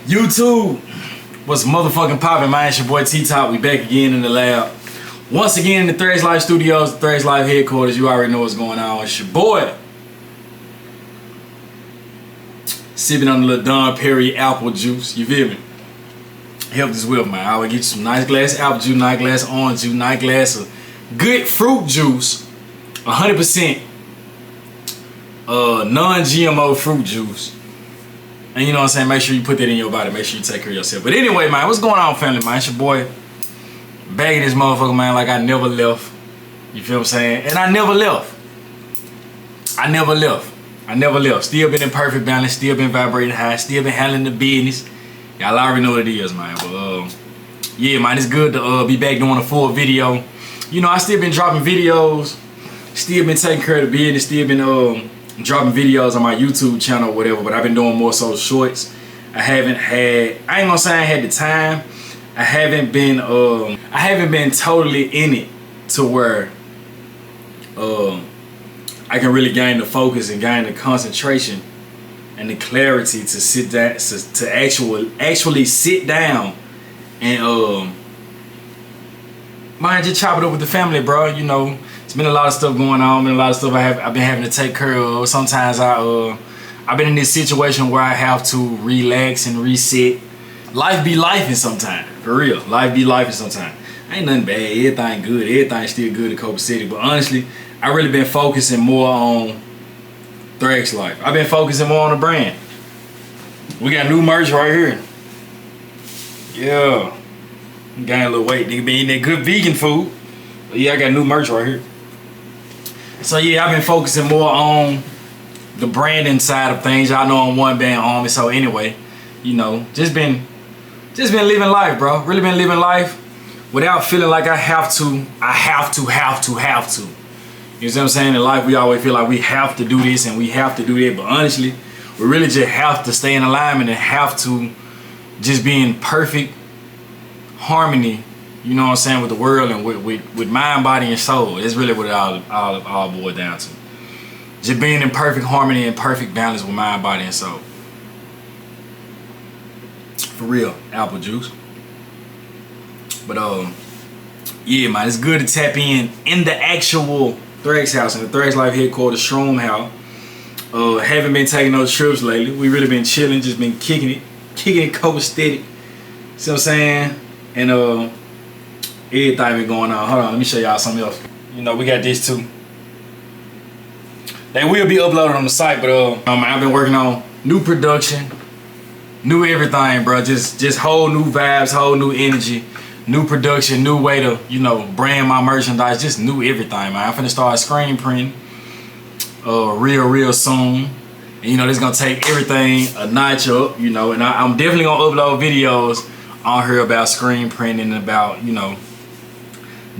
YouTube, what's motherfucking poppin', man? It's your boy T-Top. We back again in the lab. Once again in the Threads Life Studios, the Threads Life headquarters. You already know what's going on. It's your boy. Sipping on the little Don Perry apple juice. You feel me? Help this with, man. I will get you some nice glass of apple juice, nice glass of orange juice, nice glass of good fruit juice. 100% non-GMO fruit juice. And you know what I'm saying? Make sure you put that in your body. Make sure you take care of yourself. But anyway, man, what's going on, family, man? It's your boy. Back in this motherfucker, man, like I never left. You feel what I'm saying? And I never left. I never left. Still been in perfect balance. Still been vibrating high. Still been handling the business. Y'all already know what it is, man. But yeah, man, it's good to be back doing a full video. You know, I still been dropping videos. Still been taking care of the business. Still been dropping videos on my YouTube channel or whatever, but I've been doing more so shorts. I ain't gonna say I had the time. I haven't been totally in it to where I can really gain the focus and gain the concentration and the clarity to sit down, to actually sit down and man, just chop it up with the family, bro. You know, it's been a lot of stuff going on, been a lot of stuff I've been having to take care of. Sometimes I've been in this situation where I have to relax and reset. Life be lifing sometimes, for real. Life be lifing sometimes. Ain't nothing bad, everything good, everything still good in copacetic. But honestly, I really been focusing more on Threads Life. I've been focusing more on the brand. We got new merch right here. Yeah. Gain a little weight. Nigga been eating that good vegan food. But yeah, I got new merch right here. So yeah, I've been focusing more on the branding side of things. Y'all know I'm one band army. So anyway, you know, just been living life, bro. Really been living life without feeling like I have to. You know what I'm saying? In life, we always feel like we have to do this and we have to do that. But honestly, we really just have to stay in alignment and have to just be in perfect harmony, you know what I'm saying, with the world and with mind, body, and soul. It's really what it all boils down to. Just being in perfect harmony and perfect balance with mind, body, and soul. For real, apple juice. But yeah, man, it's good to tap in the actual Threads house, in the Threads Life headquarters, Shroom House. Haven't been taking those trips lately. We really been chilling, just been kicking it copacetic. See what I'm saying? And everything been going on. Hold on, let me show y'all something else. You know, we got this too. They will be uploaded on the site, but I've been working on new production, new everything, bro. Just whole new vibes, whole new energy, new production, new way to, you know, brand my merchandise, just new everything, man. I'm finna start screen printing real soon. And you know, this gonna take everything a notch up, you know, and I'm definitely gonna upload videos on here about screen printing and about, you know,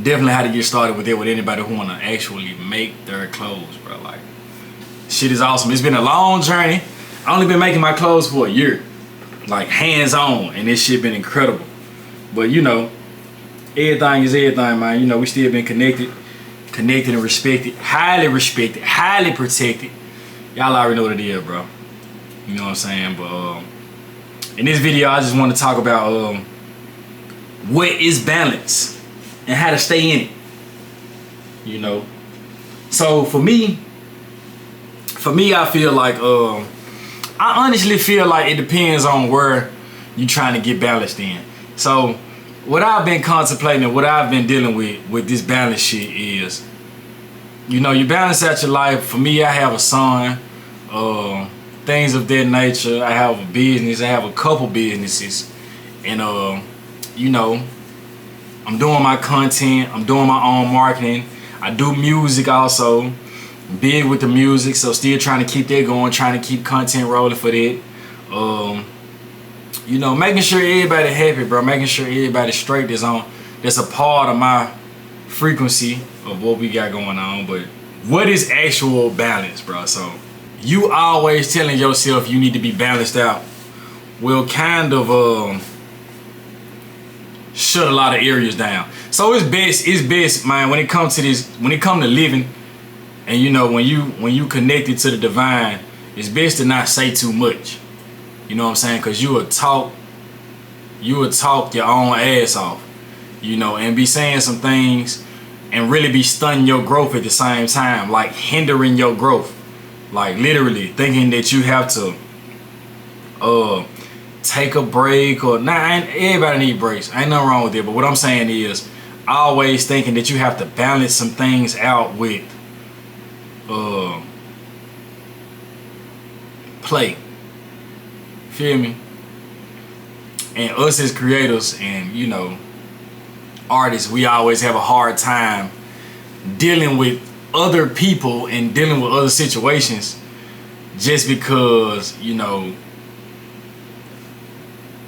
definitely how to get started with it with anybody who wanna actually make their clothes, bro. Like, shit is awesome. It's been a long journey. I only been making my clothes for a year, like hands-on, and this shit been incredible. But you know, everything is everything, man. You know, we still been connected and respected, highly protected. Y'all already know what it is, bro. You know what I'm saying? But in this video, I just want to talk about what is balance and how to stay in it. You know, so for me, I feel like I honestly feel like it depends on where you're trying to get balanced in. So what I've been contemplating and what I've been dealing with this balance shit is, you know, you balance out your life. For me, I have a son, things of that nature. I have a business. I have a couple businesses, and you know, I'm doing my content. I'm doing my own marketing. I do music also. Big with the music, so still trying to keep that going, trying to keep content rolling for that. You know, making sure everybody happy, bro. Making sure everybody straight that's a part of my frequency of what we got going on. But what is actual balance, bro? So you always telling yourself you need to be balanced out will kind of shut a lot of areas down. So it's best, man, when it comes to living, and you know, when you connected to the divine, it's best to not say too much. You know what I'm saying? Cause you would talk your own ass off, you know, and be saying some things and really be stunning your growth at the same time, like hindering your growth, like literally thinking that you have to take a break or everybody need breaks. Ain't nothing wrong with it, but what I'm saying is always thinking that you have to balance some things out with play. Feel me? And us as creators and, you know, artists, we always have a hard time dealing with other people and dealing with other situations just because, you know,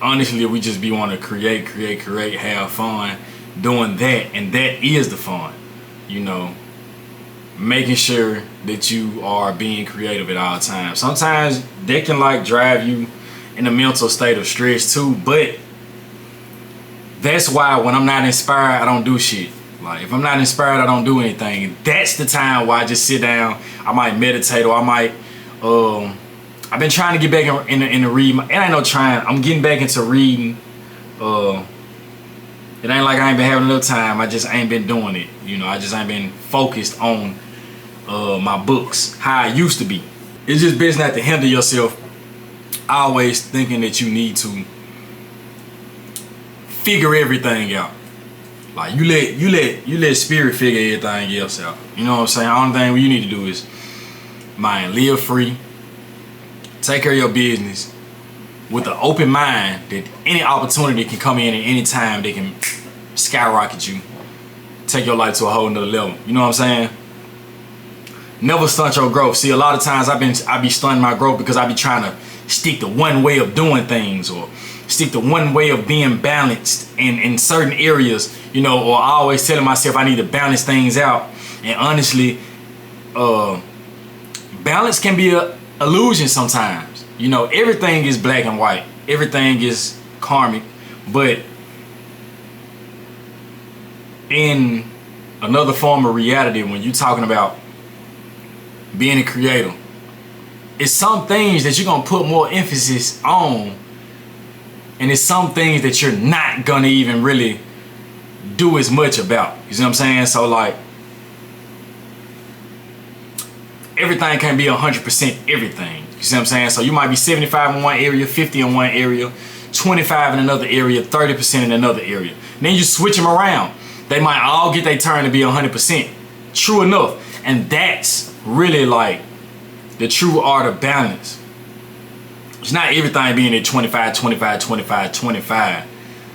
honestly, we just be want to create, have fun doing that, and that is the fun, you know, making sure that you are being creative at all times. Sometimes that can like drive you in a mental state of stress too, but that's why when I'm not inspired, I don't do shit. Like if I'm not inspired, I don't do anything. That's the time where I just sit down. I might meditate, or I might I've been trying to get back in the read, and I know trying. I'm getting back into reading. It ain't like I ain't been having enough time. I just ain't been doing it. You know, I just ain't been focused on my books how I used to be. It's just best not to hinder yourself. Always thinking that you need to figure everything out. Like you let spirit figure everything else out. You know what I'm saying? The only thing you need to do is live free. Take care of your business with an open mind that any opportunity can come in at any time. They can skyrocket you, take your life to a whole nother level. You know what I'm saying? Never stunt your growth. See, a lot of times I be stunting my growth because I be trying to stick to one way of doing things, or stick to one way of being balanced in certain areas, you know, or always telling myself I need to balance things out. And honestly, balance can be an illusion sometimes. You know, everything is black and white. Everything is karmic. But in another form of reality, when you're talking about being a creator, it's some things that you're gonna put more emphasis on, and it's some things that you're not gonna even really do as much about. You see what I'm saying? So like, everything can't be 100% everything. You see what I'm saying? So you might be 75 in one area, 50 in one area, 25 in another area, 30% in another area. Then you switch them around. They might all get their turn to be 100%. True enough. And that's really like the true art of balance. It's not everything being at 25, 25, 25, 25.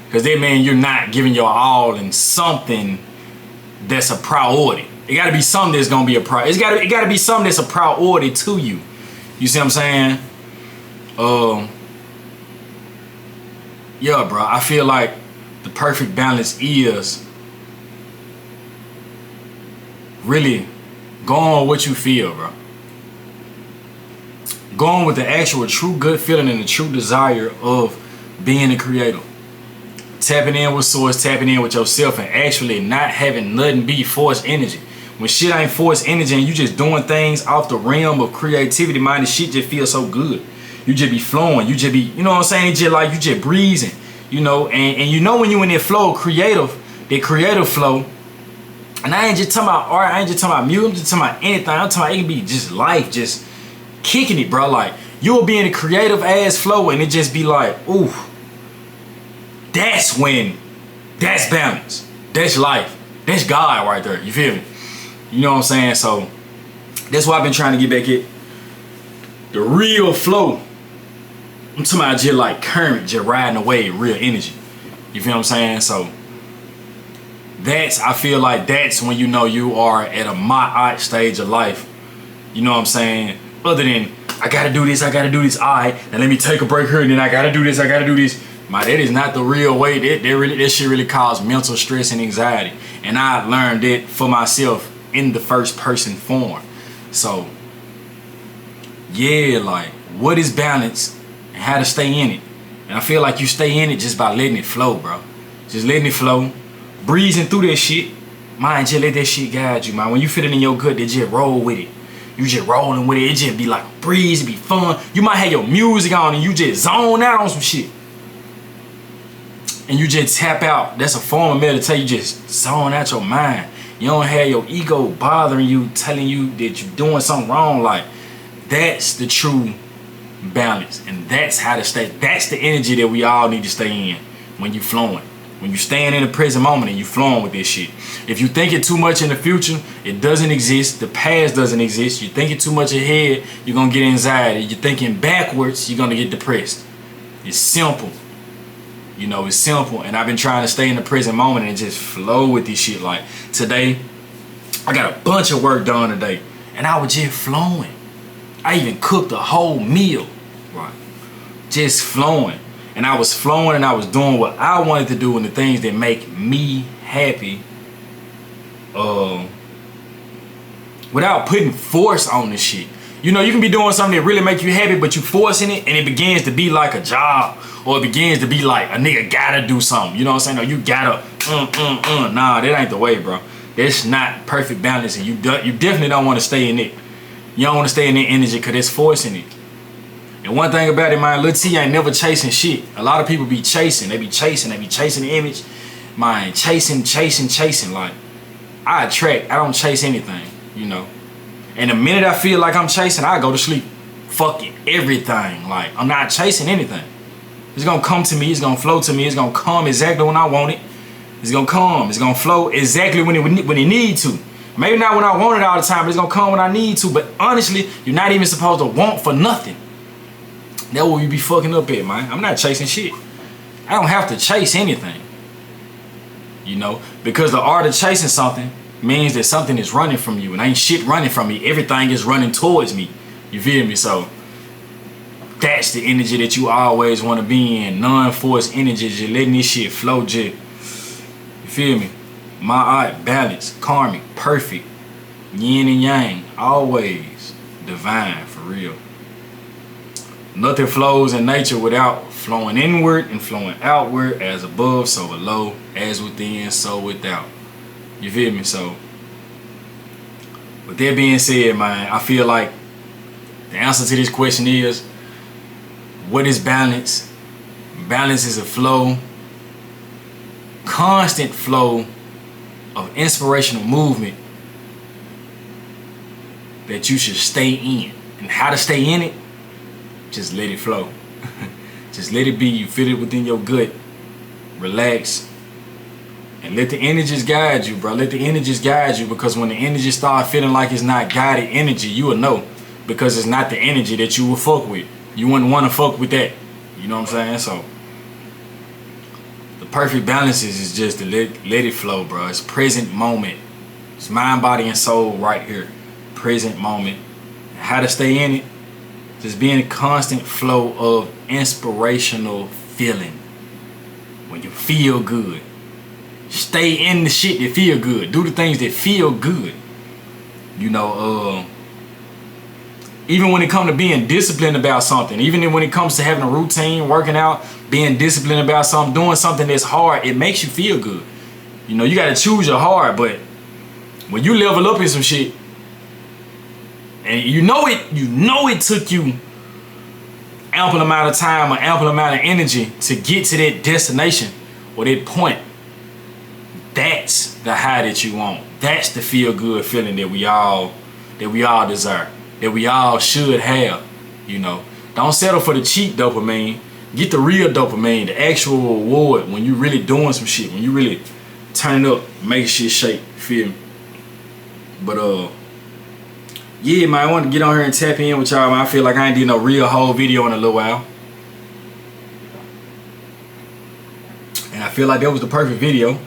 Because that means you're not giving your all in something that's a priority. It gotta be something that's gonna be a priority. It gotta be something that's a priority to you. You see what I'm saying? Yeah, bro. I feel like the perfect balance is really going with what you feel, bro. Going with the actual true good feeling and the true desire of being a creator. Tapping in with source, tapping in with yourself, and actually not having nothing be forced energy. When shit ain't forced energy and you just doing things off the realm of creativity, man, the shit just feels so good. You just be flowing. You just be, you know what I'm saying? Just like you just breezing, you know, and you know when you in that flow, that creative flow. And I ain't just talking about art, I ain't just talking about music, I'm just talking about anything. I'm talking about it can be just life, just kicking it, bro. Like you'll be in a creative ass flow and it just be like, ooh, that's balance. That's life. That's God right there. You feel me? You know what I'm saying? So that's why I've been trying to get back at the real flow. I'm talking about just like current, just riding away, real energy. You feel what I'm saying? So I feel like that's when you know you are at a ma'at stage of life. You know what I'm saying? Other than, I gotta do this, alright, and let me take a break here, and then I gotta do this. That is not the real way. That shit really causes mental stress and anxiety. And I learned it for myself in the first person form. So yeah, like what is balance and how to stay in it. And I feel like you stay in it just by letting it flow, bro. Just letting it flow. Breezing through that shit. Man, just let that shit guide you, man. When you feel it in your gut, they just roll with it. You just rolling with it. It just be like a breeze. It be fun. You might have your music on and you just zone out on some shit. And you just tap out. That's a form of meditation. You just zone out your mind. You don't have your ego bothering you, telling you that you're doing something wrong. Like, that's the true balance. And that's how to stay. That's the energy that we all need to stay in when you flowing. When you staying in the present moment and you flowing with this shit. If you thinking too much in the future, it doesn't exist. The past doesn't exist. You're thinking too much ahead, you're going to get anxiety. You're thinking backwards, you're going to get depressed. It's simple. You know, it's simple. And I've been trying to stay in the present moment and just flow with this shit. Like today, I got a bunch of work done today. And I was just flowing. I even cooked a whole meal. Right. Just flowing. And I was flowing and I was doing what I wanted to do and the things that make me happy. Without putting force on this shit. You know, you can be doing something that really make you happy, but you forcing it and it begins to be like a job. Or it begins to be like a nigga gotta do something. You know what I'm saying? Or you gotta, Nah, that ain't the way, bro. That's not perfect balance, and you definitely don't want to stay in it. You don't want to stay in that energy because it's forcing it. And one thing about it, man, Lil T ain't never chasing shit. A lot of people be chasing. They be chasing the image. Man, chasing. Like, I attract. I don't chase anything, you know. And the minute I feel like I'm chasing, I go to sleep. Fucking everything. Like, I'm not chasing anything. It's gonna come to me. It's gonna flow to me. It's gonna come exactly when I want it. It's gonna come. It's gonna flow exactly when it need to. Maybe not when I want it all the time, but it's gonna come when I need to. But honestly, you're not even supposed to want for nothing. That's what we be fucking up at, man. I'm not chasing shit. I don't have to chase anything. You know? Because the art of chasing something means that something is running from you. And ain't shit running from me. Everything is running towards me. You feel me? So that's the energy that you always want to be in. Non-forced energy. Just letting this shit flow. Just, you feel me? My art, balance, karmic, perfect. Yin and yang. Always divine, for real. Nothing flows in nature without flowing inward and flowing outward, as above, so below, as within, so without. You feel me? So, with that being said, man, I feel like the answer to this question is, what is balance? Balance is a flow, constant flow of inspirational movement that you should stay in. And how to stay in it? Just let it flow. Just let it be. You feel it within your gut. Relax. And let the energies guide you, bro. Let the energies guide you, because when the energies start feeling like it's not guided energy, you will know. Because it's not the energy that you will fuck with. You wouldn't want to fuck with that. You know what I'm saying? So, the perfect balance is just to let it flow, bro. It's present moment. It's mind, body, and soul right here. Present moment. How to stay in it? Just be in a constant flow of inspirational feeling. When you feel good. Stay in the shit that feel good. Do the things that feel good. You know, even when it comes to being disciplined about something, even when it comes to having a routine, working out, being disciplined about something, doing something that's hard, it makes you feel good. You know, you got to choose your hard, but when you level up in some shit, and you know it took you ample amount of time or ample amount of energy to get to that destination or that point. That's the high that you want. That's the feel good feeling that we all desire, that we all should have. You know, don't settle for the cheap dopamine. Get the real dopamine, the actual reward when you really doing some shit, when you really turn up, make shit shake. Feel me? But yeah, man, I want to get on here and tap in with y'all, man. I feel like I ain't did no real whole video in a little while. And I feel like that was the perfect video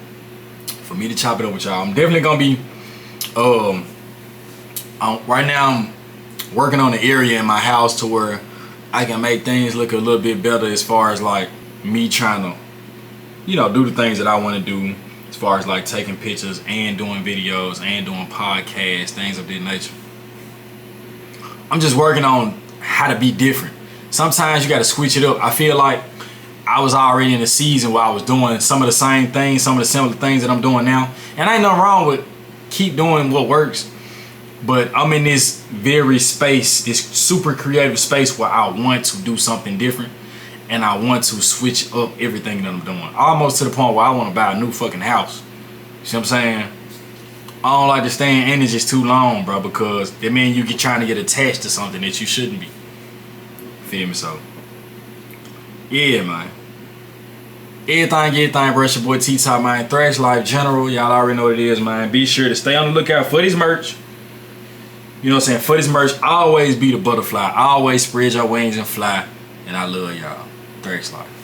for me to chop it up with y'all. I'm definitely going to be, right now I'm working on the area in my house to where I can make things look a little bit better as far as like me trying to, you know, do the things that I want to do as far as like taking pictures and doing videos and doing podcasts, things of that nature. I'm just working on how to be different. Sometimes you got to switch it up. I feel like I was already in a season where I was doing some of the same things, some of the similar things that I'm doing now. And ain't nothing wrong with keep doing what works. But I'm in this very space, this super creative space where I want to do something different. And I want to switch up everything that I'm doing. Almost to the point where I want to buy a new fucking house. See what I'm saying? I don't like to stay in energies too long, bro, because that means you get trying to get attached to something that you shouldn't be. Feel me? So, yeah, man. Everything, bro. It's your boy T-Top, man. Thrash Life General. Y'all already know what it is, man. Be sure to stay on the lookout for this merch. You know what I'm saying? For this merch, always be the butterfly. Always spread your wings and fly. And I love y'all. Thrash Life.